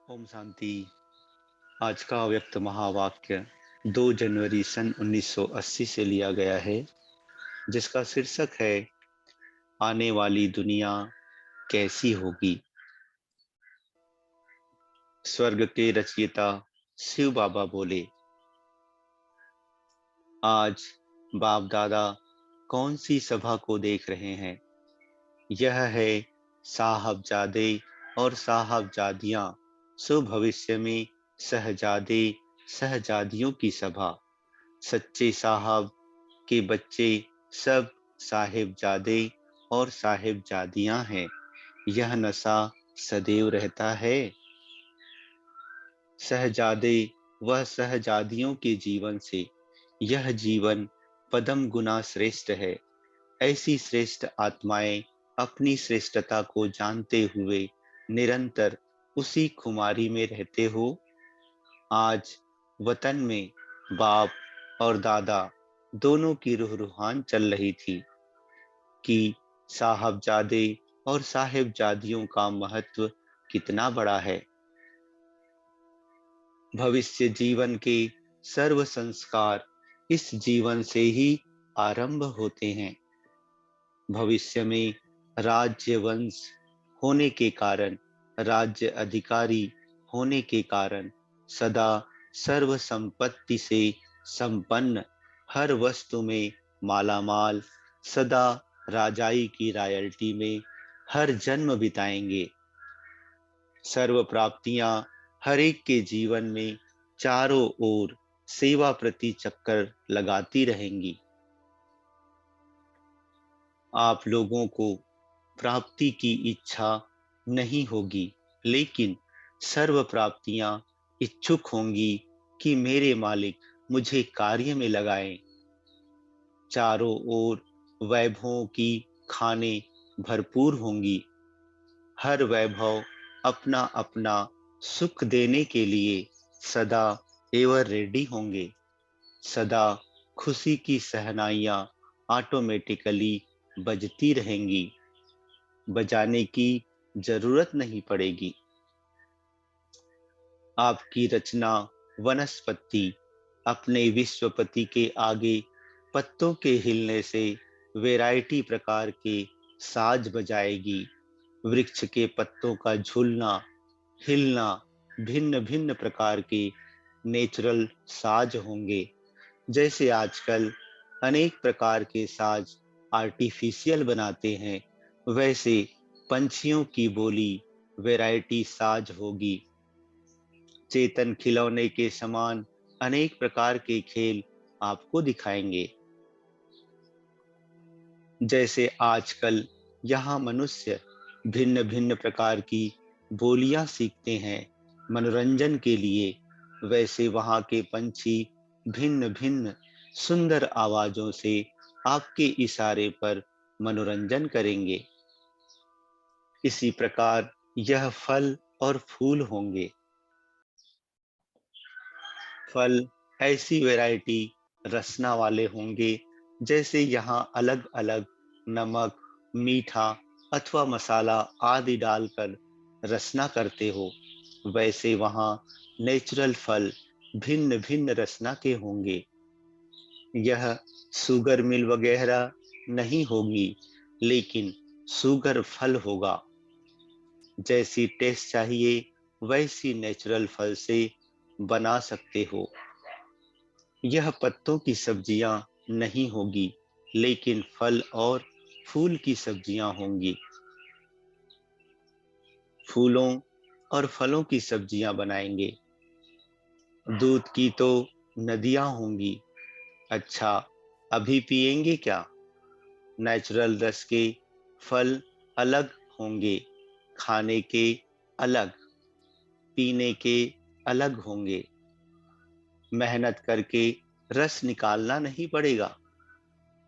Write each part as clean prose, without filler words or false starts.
ओम शांति। आज का व्यक्त महावाक्य 2 जनवरी सन 1980 से लिया गया है, जिसका शीर्षक है आने वाली दुनिया कैसी होगी। स्वर्ग के रचयिता शिव बाबा बोले, आज बाप दादा कौन सी सभा को देख रहे हैं। यह है साहबजादे और साहबजादियां सुभविष्य में सहजादे सहजादियों की सभा। सच्चे साहब के बच्चे सब साहिबजादे और साहिबजादियां हैं। यह नशा सदैव रहता है। सहजादे व सहजादियों के जीवन से यह जीवन पदम गुना श्रेष्ठ है। ऐसी श्रेष्ठ आत्माएं अपनी श्रेष्ठता को जानते हुए निरंतर उसी खुमारी में रहते हो। आज वतन में बाप और दादा दोनों की रूहान चल रही थी कि साहबजादे और साहिबजादियों का महत्व कितना बड़ा है। भविष्य जीवन के सर्व संस्कार इस जीवन से ही आरंभ होते हैं। भविष्य में राज्य वंश होने के कारण, राज्य अधिकारी होने के कारण सदा सर्व संपत्ति से संपन्न, हर वस्तु में मालामाल, सदा राजाई की रॉयल्टी में हर जन्म बिताएंगे। सर्व प्राप्तियां हर एक के जीवन में चारों ओर सेवा प्रति चक्कर लगाती रहेंगी। आप लोगों को प्राप्ति की इच्छा नहीं होगी, लेकिन सर्व प्राप्तियां इच्छुक होंगी कि मेरे मालिक मुझे कार्य में लगाएं। चारों ओर वैभवों की खाने भरपूर होंगी। हर वैभव अपना अपना सुख देने के लिए सदा एवर रेडी होंगे। सदा खुशी की सहनाइयां ऑटोमेटिकली बजती रहेंगी। बजाने की जरूरत नहीं पड़ेगी। आपकी रचना वनस्पति अपने विश्वपति के आगे पत्तों के हिलने से वैरायटी प्रकार के साज बजाएगी। वृक्ष के पत्तों का झूलना, हिलना भिन्न भिन्न प्रकार के नेचुरल साज होंगे। जैसे आजकल अनेक प्रकार के साज आर्टिफिशियल बनाते हैं, वैसे पंछियों की बोली वैरायटी साज होगी। चेतन खिलौने के समान अनेक प्रकार के खेल आपको दिखाएंगे। जैसे आजकल यहाँ मनुष्य भिन्न भिन्न प्रकार की बोलियां सीखते हैं मनोरंजन के लिए, वैसे वहाँ के पंछी भिन्न भिन्न सुंदर आवाजों से आपके इशारे पर मनोरंजन करेंगे। इसी प्रकार यह फल और फूल होंगे। फल ऐसी वैरायटी रसना वाले होंगे, जैसे यहाँ अलग अलग नमक, मीठा अथवा मसाला आदि डालकर रसना करते हो, वैसे वहाँ नेचुरल फल भिन्न भिन्न रसना के होंगे। यह शुगर मिल वगैरह नहीं होगी, लेकिन शुगर फल होगा। जैसी टेस्ट चाहिए वैसी नेचुरल फल से बना सकते हो। यह पत्तों की सब्जियां नहीं होगी, लेकिन फल और फूल की सब्जियां होंगी। फूलों और फलों की सब्जियां बनाएंगे। दूध की तो नदियां होंगी। अच्छा, अभी पिएंगे क्या? नेचुरल रस के फल अलग होंगे, खाने के अलग, पीने के अलग होंगे। मेहनत करके रस निकालना नहीं पड़ेगा।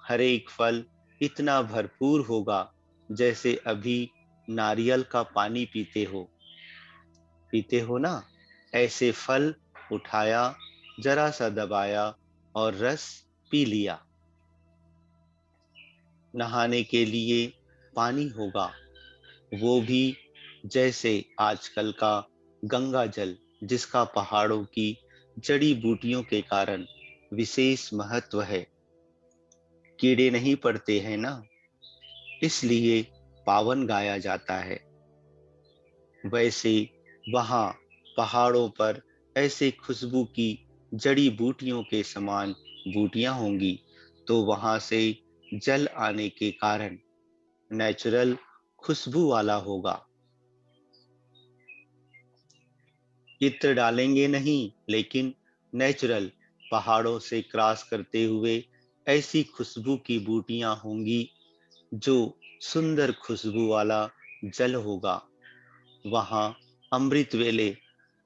हर एक फल इतना भरपूर होगा जैसे अभी नारियल का पानी पीते हो ना, ऐसे फल उठाया, जरा सा दबाया और रस पी लिया। नहाने के लिए पानी होगा, वो भी जैसे आजकल का गंगा जल, जिसका पहाड़ों की जड़ी बूटियों के कारण विशेष महत्व है। कीड़े नहीं पड़ते हैं ना, इसलिए पावन गाया जाता है। वैसे वहां पहाड़ों पर ऐसे खुशबू की जड़ी बूटियों के समान बूटियां होंगी, तो वहां से जल आने के कारण नेचुरल खुशबू वाला होगा। इत्र डालेंगे नहीं, लेकिन नेचुरल पहाड़ों से क्रॉस करते हुए ऐसी खुशबू की बूटियां होंगी जो सुंदर खुशबू वाला जल होगा। वहां अमृत वेले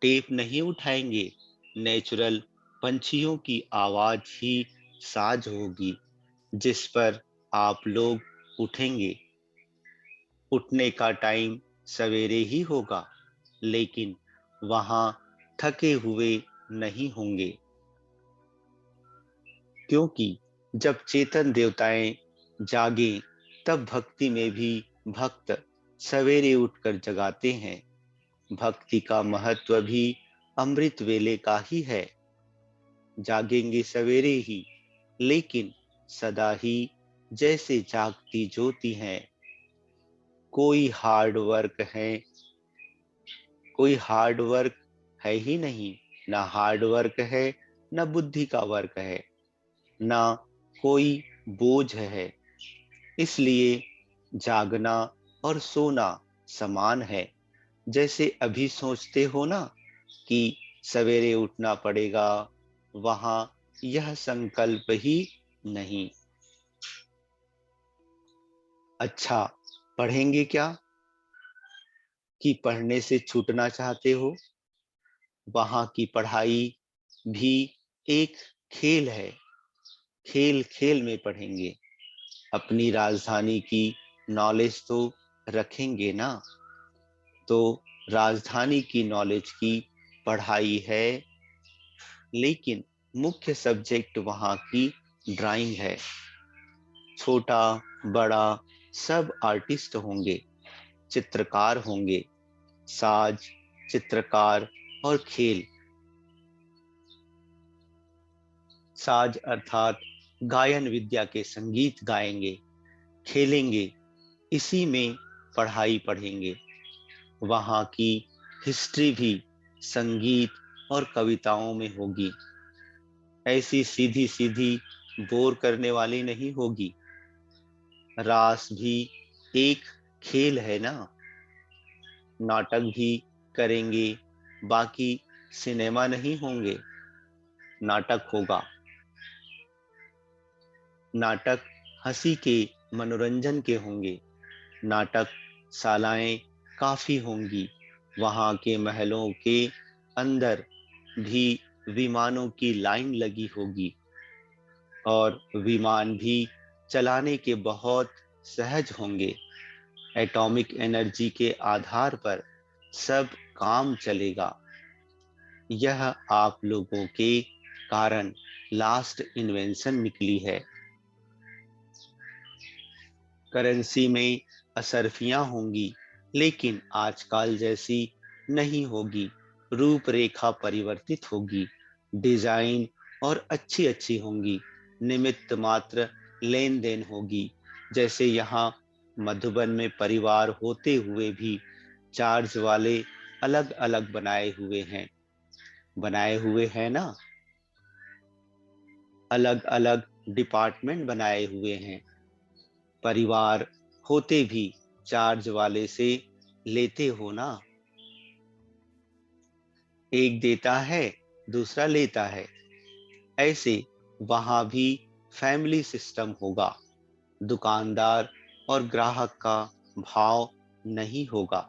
टेप नहीं उठाएंगे, नेचुरल पंछियों की आवाज ही साज होगी, जिस पर आप लोग उठेंगे। उठने का टाइम सवेरे ही होगा, लेकिन वहां थके हुए नहीं होंगे, क्योंकि जब चेतन देवताएं जागे तब भक्ति में भी भक्त सवेरे उठकर जगाते हैं। भक्ति का महत्व भी अमृत वेले का ही है। जागेंगे सवेरे ही, लेकिन सदा ही जैसे जागती ज्योति हैं। कोई हार्ड वर्क है, कोई हार्ड वर्क है ही नहीं। ना हार्ड वर्क है, ना बुद्धि का वर्क है, ना कोई बोझ है। इसलिए जागना और सोना समान है। जैसे अभी सोचते हो ना कि सवेरे उठना पड़ेगा, वहां यह संकल्प ही नहीं। अच्छा, पढ़ेंगे क्या कि पढ़ने से छूटना चाहते हो? वहां की पढ़ाई भी एक खेल है। खेल खेल में पढ़ेंगे। अपनी राजधानी की नॉलेज तो रखेंगे ना। तो राजधानी की नॉलेज की पढ़ाई है, लेकिन मुख्य सब्जेक्ट वहां की ड्राइंग है। छोटा बड़ा सब आर्टिस्ट होंगे, चित्रकार होंगे। साज, चित्रकार और खेल। साज अर्थात गायन विद्या के संगीत गाएंगे, खेलेंगे, इसी में पढ़ाई पढ़ेंगे। वहां की हिस्ट्री भी संगीत और कविताओं में होगी। ऐसी सीधी सीधी बोर करने वाली नहीं होगी। रास भी एक खेल है ना। नाटक भी करेंगे, बाकी सिनेमा नहीं होंगे, नाटक होगा। नाटक हंसी के, मनोरंजन के होंगे। नाटक शालाएं काफी होंगी। वहां के महलों के अंदर भी विमानों की लाइन लगी होगी, और विमान भी चलाने के बहुत सहज होंगे। एटॉमिक एनर्जी के आधार पर सब काम चलेगा। यह आप लोगों के कारण लास्ट इन्वेंशन निकली है। करेंसी में असरफियां होंगी, लेकिन आजकल जैसी नहीं होगी। रूपरेखा परिवर्तित होगी, डिजाइन और अच्छी अच्छी होंगी। निमित्त मात्र लेन देन होगी। जैसे यहाँ मधुबन में परिवार होते हुए भी चार्ज वाले अलग अलग बनाए हुए हैं ना। अलग अलग डिपार्टमेंट बनाए हुए हैं। परिवार होते भी चार्ज वाले से लेते हो ना। एक देता है, दूसरा लेता है। ऐसे वहां भी फैमिली सिस्टम होगा। दुकानदार और ग्राहक का भाव नहीं होगा,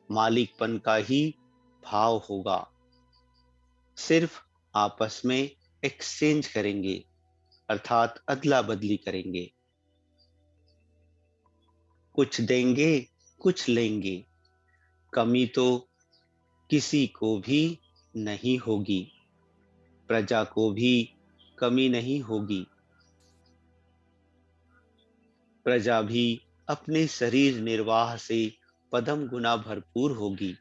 मालिकपन का ही भाव होगा। सिर्फ आपस में एक्सचेंज करेंगे, अर्थात अदला बदली करेंगे। कुछ देंगे, कुछ लेंगे। कमी तो किसी को भी नहीं होगी। प्रजा को भी कमी नहीं होगी। प्रजा भी अपने शरीर निर्वाह से पदम गुना भरपूर होगी।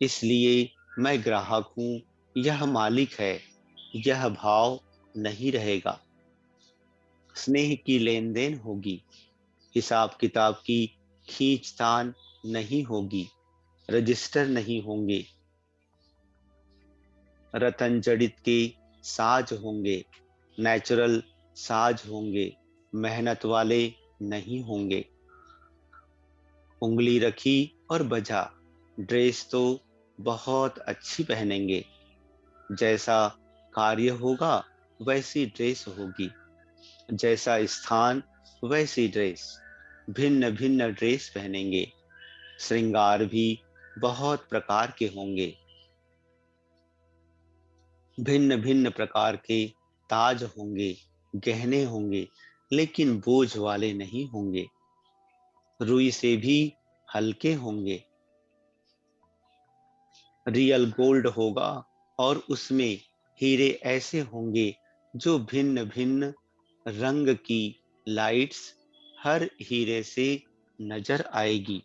इसलिए मैं ग्राहक हूँ, यह मालिक है, यह भाव नहीं रहेगा। स्नेह की लेन देन होगी, हिसाब किताब की खींचतान नहीं होगी, रजिस्टर नहीं होंगे, रतन जड़ित के साज होंगे, नेचुरल साज होंगे, मेहनत वाले नहीं होंगे। उंगली रखी और बजा, ड्रेस तो बहुत अच्छी पहनेंगे, जैसा कार्य होगा वैसी ड्रेस होगी, जैसा स्थान वैसी ड्रेस, भिन्न भिन्न ड्रेस पहनेंगे, श्रृंगार भी बहुत प्रकार के होंगे, भिन्न भिन्न प्रकार के ताज होंगे, गहने होंगे, लेकिन बोझ वाले नहीं होंगे, रुई से भी हल्के होंगे। रियल गोल्ड होगा और उसमें हीरे ऐसे होंगे जो भिन्न भिन्न रंग की लाइट्स हर हीरे से नजर आएगी।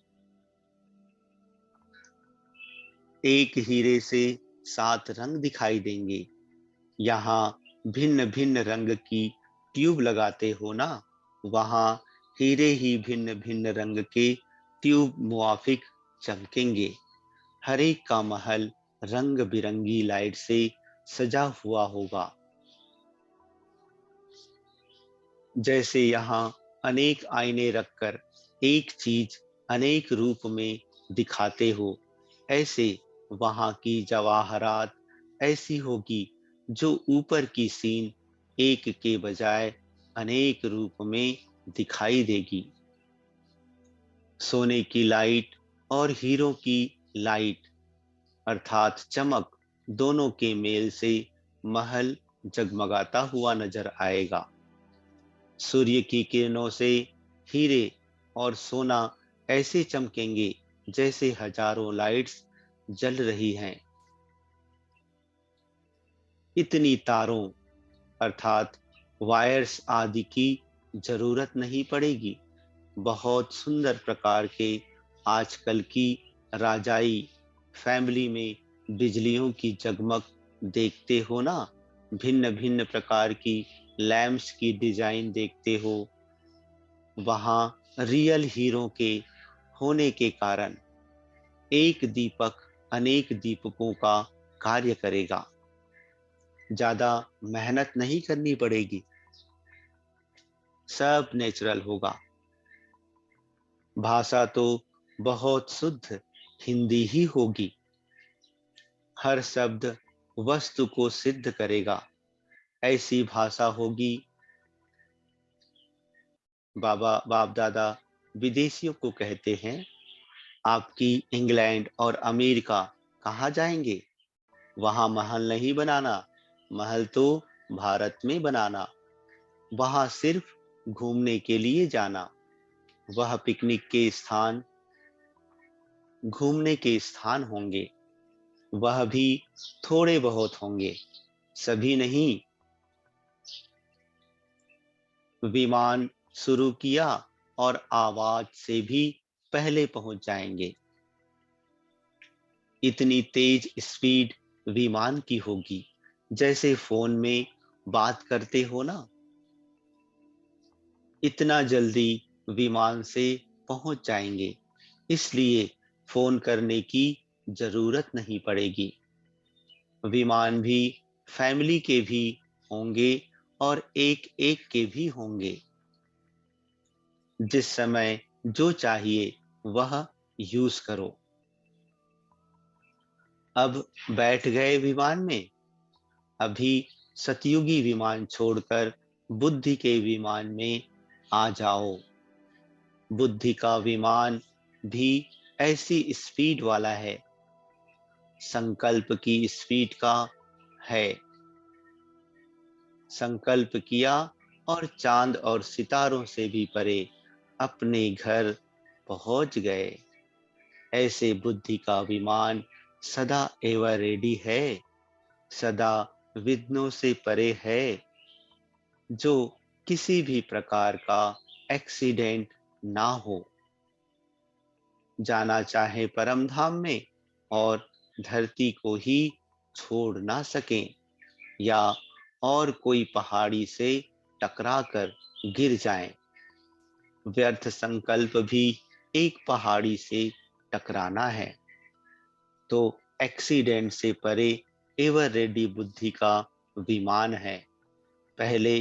एक हीरे से 7 रंग दिखाई देंगे। यहाँ भिन्न भिन्न रंग की ट्यूब लगाते हो ना, वहाँ हीरे ही भिन्न भिन्न रंग के ट्यूब मुआफिक चमकेंगे। हर एक का महल रंग बिरंगी लाइट से सजा हुआ होगा। जैसे यहाँ अनेक आईने रखकर एक चीज अनेक रूप में दिखाते हो, ऐसे वहाँ की जवाहरात ऐसी होगी जो ऊपर की सीन एक के बजाय अनेक रूप में दिखाई देगी। सोने की लाइट और हीरो की लाइट अर्थात चमक, दोनों के मेल से महल जगमगाता हुआ नजर आएगा। सूर्य की किरणों से हीरे और सोना ऐसे चमकेंगे जैसे हजारों लाइट्स जल रही हैं। इतनी तारों अर्थात वायर्स आदि की जरूरत नहीं पड़ेगी। बहुत सुंदर प्रकार के आजकल की राजाई फैमिली में बिजलियों की जगमग देखते हो ना, भिन्न भिन्न प्रकार की लैंप्स की डिजाइन देखते हो, वहां रियल हीरो के होने के कारण एक दीपक अनेक दीपकों का कार्य करेगा। ज्यादा मेहनत नहीं करनी पड़ेगी, सब नेचुरल होगा। भाषा तो बहुत शुद्ध हिंदी ही होगी। हर शब्द वस्तु को सिद्ध करेगा, ऐसी भाषा होगी। बाबा बाप दादा विदेशियों को कहते हैं, आपकी इंग्लैंड और अमेरिका कहाँ जाएंगे, वहां महल नहीं बनाना, महल तो भारत में बनाना, वहां सिर्फ घूमने के लिए जाना, वह पिकनिक के स्थान घूमने के स्थान होंगे, वह भी थोड़े बहुत होंगे, सभी नहीं। विमान शुरू किया और आवाज से भी पहले पहुंच जाएंगे। इतनी तेज स्पीड विमान की होगी, जैसे फोन में बात करते हो ना, इतना जल्दी विमान से पहुंच जाएंगे, इसलिए फोन करने की जरूरत नहीं पड़ेगी। विमान भी फैमिली के भी होंगे और एक एक के भी होंगे। जिस समय जो चाहिए वह यूज करो। अब बैठ गए विमान में, अभी सतयुगी विमान छोड़कर बुद्धि के विमान में आ जाओ। बुद्धि का विमान भी ऐसी स्पीड वाला है, संकल्प की स्पीड का है। संकल्प किया और चांद और सितारों से भी परे अपने घर पहुंच गए। ऐसे बुद्धि का विमान सदा एवर रेडी है, सदा विघ्नों से परे है, जो किसी भी प्रकार का एक्सीडेंट ना हो। जाना चाहे परम धाम में और धरती को ही छोड़ ना सकें या और कोई पहाड़ी से टकराकर गिर जाएं। व्यर्थ संकल्प भी एक पहाड़ी से टकराना है। तो एक्सीडेंट से परे एवर रेडी बुद्धि का विमान है। पहले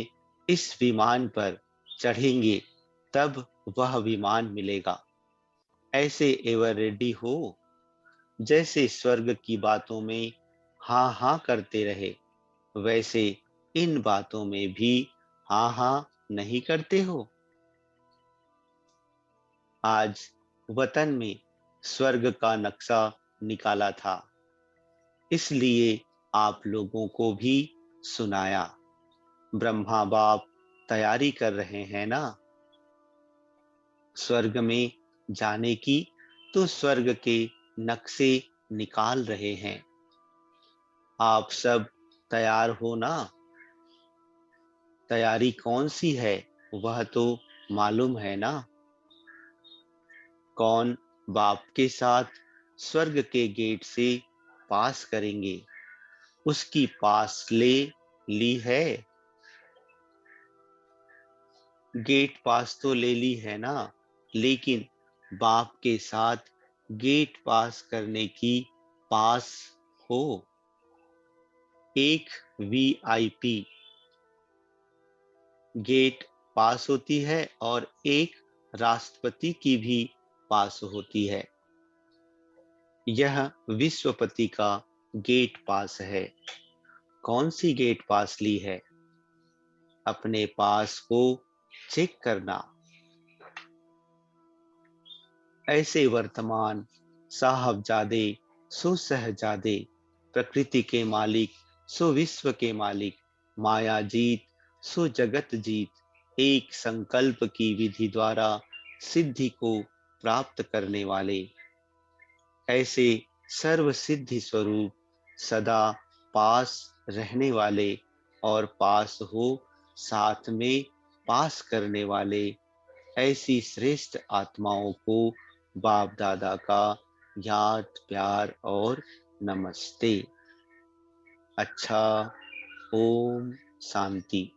इस विमान पर चढ़ेंगे तब वह विमान मिलेगा। ऐसे एवर रेडी हो जैसे स्वर्ग की बातों में हाँ हाँ करते रहे, वैसे इन बातों में भी हाँ हाँ नहीं करते हो। आज वतन में स्वर्ग का नक्शा निकाला था, इसलिए आप लोगों को भी सुनाया। ब्रह्मा बाप तैयारी कर रहे हैं ना स्वर्ग में जाने की, तो स्वर्ग के नक्शे निकाल रहे हैं। आप सब तैयार हो ना? तैयारी कौन सी है वह तो मालूम है ना? कौन बाप के साथ स्वर्ग के गेट से पास करेंगे, उसकी पास ले ली है। गेट पास तो ले ली है ना, लेकिन बाप के साथ गेट पास करने की पास हो। एक वीआईपी गेट पास होती है और एक राष्ट्रपति की भी पास होती है। यह विश्वपति का गेट पास है। कौन सी गेट पास ली है? अपने पास को चेक करना। ऐसे वर्तमान साहबजादे सो सहजादे, प्रकृति के मालिक सो विश्व के मालिक, माया जीत सो जगत जीत, एक संकल्प की विधि द्वारा सिद्धि को प्राप्त करने वाले, ऐसे सर्व सिद्धि स्वरूप सदा पास रहने वाले और पास हो साथ में पास करने वाले, ऐसी श्रेष्ठ आत्माओं को बाप दादा का याद प्यार और नमस्ते। अच्छा, ओम शांति।